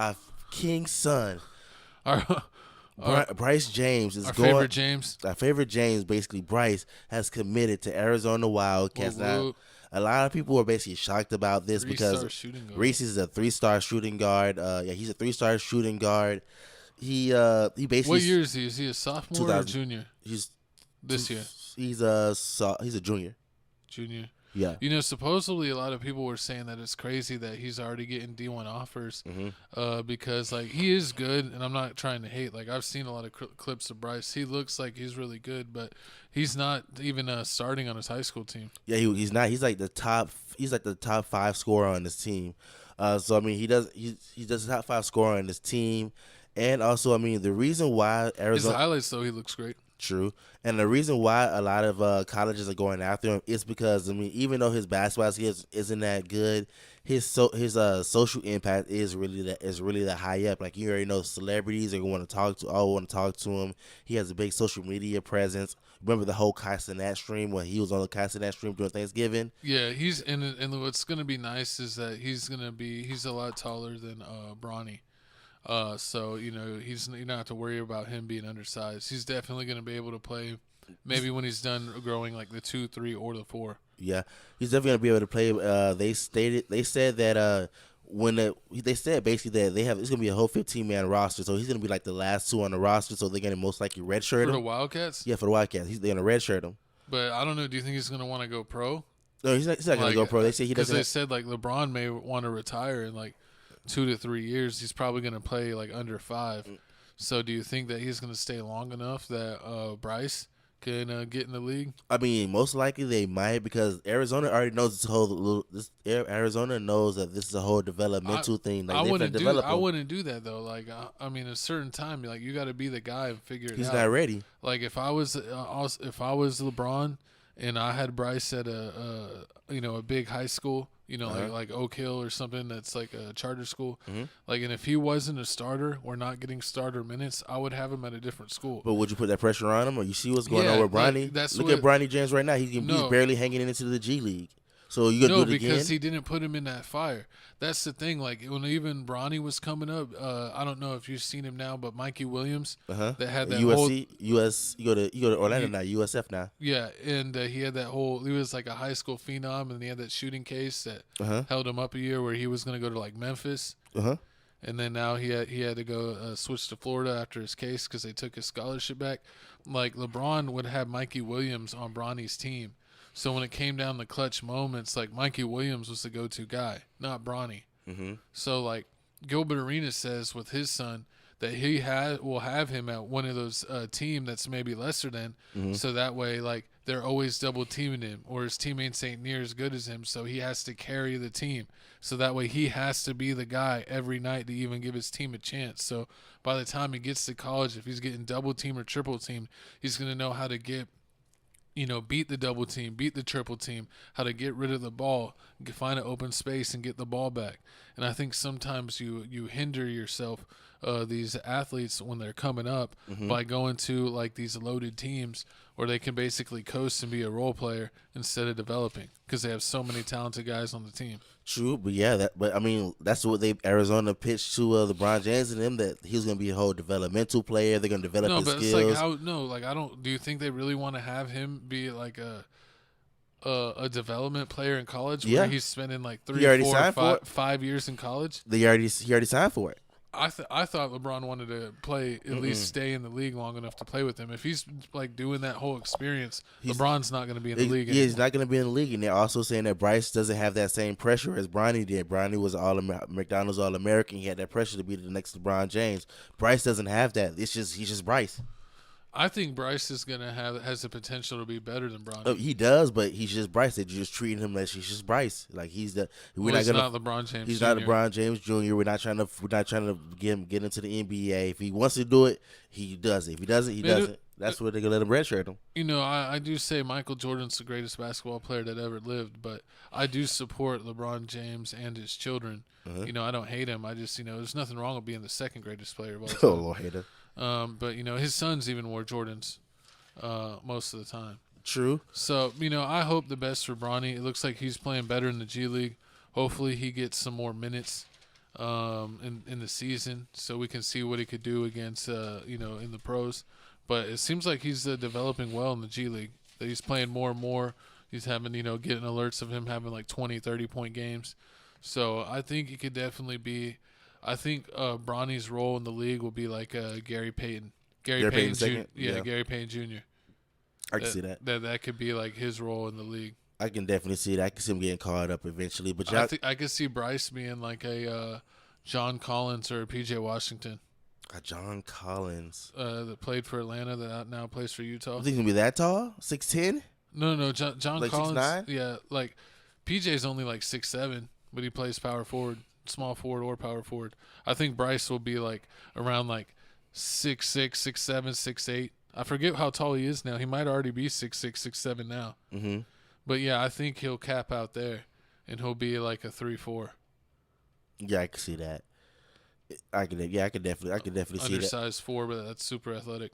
our king's son, Our Bryce James, is our going. favorite James. Our favorite James, basically Bryce, has committed to Arizona Wildcats. Whoop, Now, whoop. a lot of people are basically shocked about this because 3-star shooting guard. Reese is a 3-star shooting guard. He's a 3-star shooting guard. He basically. What year is he? Is he a sophomore or 2000 junior? He's This year. He's a junior. Junior. Yeah. You know, supposedly a lot of people were saying that it's crazy that he's already getting D1 offers because, like, he is good, and I'm not trying to hate. Like, I've seen a lot of clips of Bryce. He looks like he's really good, but he's not even starting on his high school team. Yeah, he's not. He's like the top 5 scorer on his team. So I mean, he does the top 5 scorer on his team, and also I mean the reason why His Arizona. highlights, though, he looks great. True. And the reason why a lot of colleges are going after him is because, I mean, even though his basketball skills isn't that good, his social impact is really that high up. Like, you already know, celebrities are going to want to talk to him. He has a big social media presence. Remember the whole Castanet stream when he was on the Castanet stream during Thanksgiving? Yeah, he's and what's going to be nice is that he's a lot taller than Bronny. So, you know, you don't have to worry about him being undersized. He's definitely going to be able to play maybe when he's done growing like the 2, 3, or the 4. Yeah, he's definitely going to be able to play. They said that they said basically that it's going to be a whole 15-man roster, so he's going to be like the last 2 on the roster, so they're going to most likely redshirt him. For the Wildcats? Yeah, for the Wildcats. They're going to redshirt him. But I don't know. Do you think he's going to want to go pro? No, he's not going to go pro. They say he doesn't. Because they said like LeBron may want to retire in like 2 to 3 years. He's probably going to play like under 5. So do you think that he's going to stay long enough that Bryce can get in the league? I mean, most likely they might, because Arizona already knows Arizona knows that this is a whole developmental thing. Like, I wouldn't do that though. Like I mean, a certain time, like you got to be the guy and figure it out. He's not ready. Like if I was LeBron and I had Bryce at a big high school, like Oak Hill or something that's like a charter school, like, and if he wasn't a starter or not getting starter minutes, I would have him at a different school. But would you put that pressure on him, or you see what's going on with Bronny? Look at Bronny James right now. He's barely hanging into the G League. So you gonna do it again? No, because he didn't put him in that fire. That's the thing. Like when even Bronny was coming up, I don't know if you've seen him now, but Mikey Williams, that had that USC, you go to Orlando now, USF now. Yeah, and he had that whole. He was like a high school phenom, and he had that shooting case that held him up a year, where he was going to go to like Memphis. And then now he had to go switch to Florida after his case because they took his scholarship back. Like LeBron would have Mikey Williams on Bronny's team. So when it came down to clutch moments, like Mikey Williams was the go-to guy, not Bronny. So like Gilbert Arenas says with his son that he will have him at one of those team that's maybe lesser than, so that way like they're always double teaming him, or his teammates ain't near as good as him, so he has to carry the team. So that way he has to be the guy every night to even give his team a chance. So by the time he gets to college, if he's getting double team or triple team, he's going to know how to get, beat the double team, beat the triple team, how to get rid of the ball, find an open space and get the ball back. And I think sometimes you hinder yourself, these athletes when they're coming up, by going to like these loaded teams where they can basically coast and be a role player instead of developing, because they have so many talented guys on the team. True, but yeah, I mean, that's what Arizona pitched to LeBron James and them, that he's going to be a whole developmental player. They're going to develop his skills. It's like do you think they really want to have him be like a development player in college where he's spending like 3, 4, 5 years in college? He already signed for it. I thought LeBron wanted to play, at least stay in the league long enough to play with him. If he's like doing that whole experience, LeBron's not going to be in the league anymore. Yeah, he's not going to be in the league. And they're also saying that Bryce doesn't have that same pressure as Bronny did. Bronny was McDonald's All-American. He had that pressure to be the next LeBron James. Bryce doesn't have that. He's just Bryce. I think Bryce has the potential to be better than Bronny. Oh, he does, but he's just Bryce. They're just treating him like he's just Bryce. Like he's not LeBron James. He's Jr. not LeBron James Jr. We're not trying to get into the NBA. If he wants to do it, he does it. If he doesn't, he doesn't. That's where they're gonna let him redshirt him. I do say Michael Jordan's the greatest basketball player that ever lived, but I do support LeBron James and his children. I don't hate him. I just there's nothing wrong with being the second greatest player of all time. Oh, Lord, hater. But his sons even wore Jordans most of the time. True. So I hope the best for Bronny. It looks like he's playing better in the G League. Hopefully he gets some more minutes. in the season, so we can see what he could do against in the pros. But it seems like he's developing well in the G League. That he's playing more and more. He's having getting alerts of him having like 20, 30-point games. So I think he could definitely be. I think Bronny's role in the league will be like Gary Payton. Gary Payton Jr. Yeah, Gary Payton Jr. I can see that. That could be like his role in the league. I can definitely see that. I can see him getting caught up eventually. But I could see Bryce being like a John Collins or a PJ Washington. John Collins. That played for Atlanta that now plays for Utah. You think he's going to be that tall? 6'10"? No. John like Collins. 6'9"? Yeah, like PJ's only like 6'7", but he plays power forward, small forward or power forward. I think Bryce will be like around like 6'6", 6'7", 6'8". I forget how tall he is now. He might already be 6'6", 6'7" now. Mm-hmm. But yeah, I think he'll cap out there, and he'll be like a 3-4. Yeah, I can see that. I can definitely see that. Undersized 4, but that's super athletic.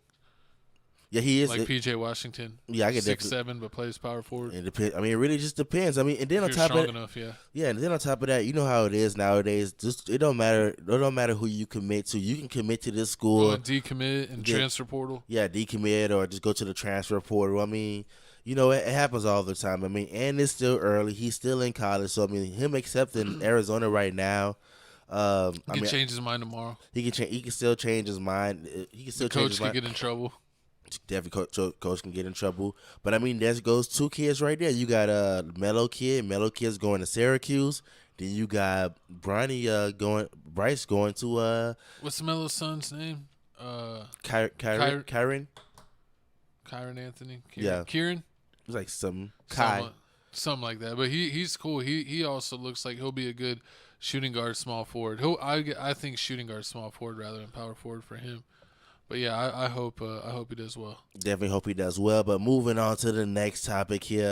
Yeah, he is like PJ Washington. Yeah, I can 6'7", but plays power forward. It depends. I mean, it really just depends. I mean, and then if on top you're of strong enough, yeah. Yeah, and then on top of that, you know how it is nowadays. Just it don't matter. It don't matter who you commit to. You can commit to this school. Go and decommit and transfer portal. Yeah, decommit or just go to the transfer portal. I mean, it happens all the time. I mean, and it's still early. He's still in college, so I mean, him accepting Arizona right now. He can change his mind tomorrow. He can still change his mind. He can still change his mind. Coach can get in trouble. Definitely, coach can get in trouble. But I mean, there goes 2 kids right there. You got Melo kid. Melo kid's going to Syracuse. Then you got Bryce going to what's Melo's son's name? Kyron Anthony. Yeah, Kieran. It's like something like that. But he's cool. He also looks like he'll be a good shooting guard, small forward. I think shooting guard, small forward rather than power forward for him. But yeah, I hope he does well. Definitely hope he does well. But moving on to the next topic here.